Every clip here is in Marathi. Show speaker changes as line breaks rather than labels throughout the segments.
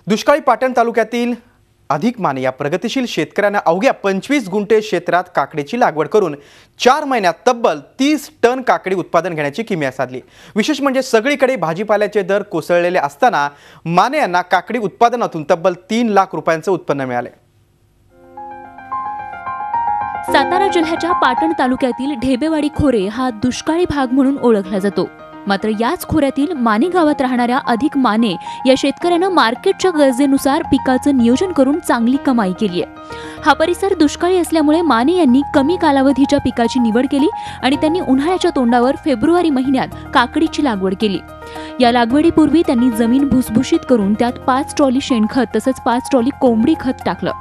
दुष्काळी पाटण तालुक्यातील अधिक माने या प्रगतिशील शेतकऱ्यांना अवघ्या 25 गुंठे क्षेत्रात काकडीची लागवड करून 4 महिन्यात तब्बल 30 टन काकडी उत्पादन घेण्याची किमया साधली। विशेष म्हणजे सगळीकडे भाजीपाल्याचे दर कोसळलेले असताना माने यांना काकडी उत्पादनातून तब्बल 3 लाख रुपयांचे उत्पन्न मिळाले।
सातारा जिल्ह्याच्या पाटण तालुक्यातील ढेबेवाडी खोरे हा दुष्काळी भाग म्हणून ओळखला जातो। मात्र याच खोऱ्यातील माने गावात राहणाऱ्या अधिक माने या शेतकऱ्यानं मार्केटच्या गरजेनुसार पिकाचं नियोजन करून चांगली कमाई केली आहे। हा परिसर दुष्काळी असल्यामुळे माने यांनी कमी कालावधीच्या पिकाची निवड केली आणि त्यांनी उन्हाळ्याच्या तोंडावर फेब्रुवारी महिन्यात काकडीची लागवड केली। या लागवडीपूर्वी त्यांनी जमीन भुसभुशीत करून त्यात 5 ट्रॉली शेणखत तसंच 5 ट्रॉली कोंबडी खत टाकलं।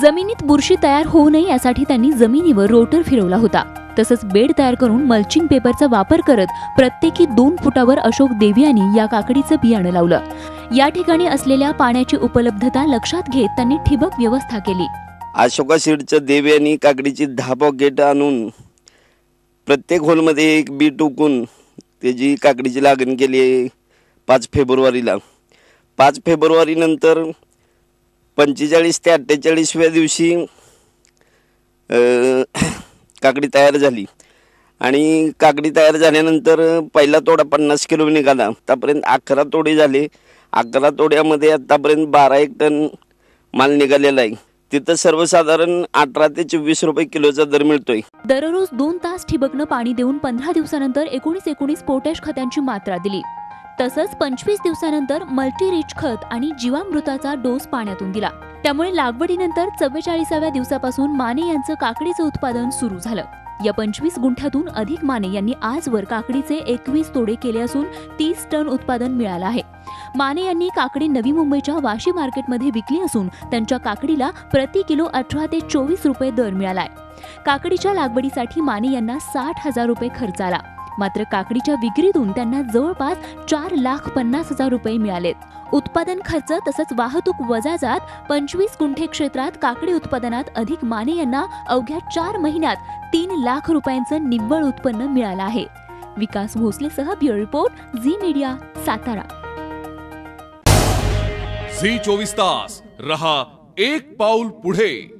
जमिनीत बुरशी तयार होऊ नये यासाठी त्यांनी जमिनीवर रोटर फिरवला होता। तसंच बेड तयार करून मल्चिंग पेपरचा वापर करत प्रत्येकी 2 फुटावर अशोक देवियांनी या काकडीचं बियाणं लावलं। या ठिकाणी असलेल्या पाण्याची उपलब्धता लक्षात घेत त्यांनी ठिबक व्यवस्था केली।
अशोका सीडच्या देवियांनी काकडीची 10 पॉकेट आणून प्रत्येक होलमध्ये एक बी टोकून त्याची काकडीची लागण केली 5 फेब्रुवारीला। 5 फेब्रुवारी नंतर 45 ते 48व्या दिवशी काकडी तयार झाली आणि काकडी तयार झाल्यानंतर पहिला तोडा 50 किलो निघाला। आतापर्यंत 11 तोडे झाले। 11 तोड्यामध्ये आतापर्यंत 12 टन माल निघालेला आहे। तिथं सर्वसाधारण 18 ते 24 रुपये किलोचा दर मिळतोय।
दररोज 2 तास ठिबकनं पाणी देऊन 15 दिवसानंतर 19 पोटॅश खतांची मात्रा दिली। तसंच 25 दिवसानंतर मल्टी रिच खत आणि जीवामृताचा डोस पाण्यातून दिला। त्यामुळे लागवडीनंतर 44व्या दिवसापासून माने यांचं काकडीचं उत्पादन सुरू झालं। या 25 गुंठ्यातून अधिक माने यांनी आजवर काकडीचे 21 तोडे केले असून 30 टन उत्पादन मिळालं आहे। माने यांनी काकडी नवी मुंबईच्या वाशी मार्केटमध्ये विकली असून त्यांच्या काकडीला प्रति किलो 18 ते 24 रुपये दर मिळालाय। काकडीच्या लागवडीसाठी माने यांना 60,000 रुपये खर्च आला। मात्र काकडीच्या विक्रीतून त्यांना जवळपास 4,50,000 रुपये मिळालेत। उत्पादन खर्च तसंच वाहतूक वजा जात 25 गुंठे क्षेत्रात काकडी उत्पादनात अधिक माने यांना अवघ्या 4 महिन्यात 3 लाख रुपयांचं निव्वळ उत्पन्न मिळालं आहे। विकास भोसलेसह bureau report Zee media Satara.
Zee 24 तास रहा एक पाऊल पुढे।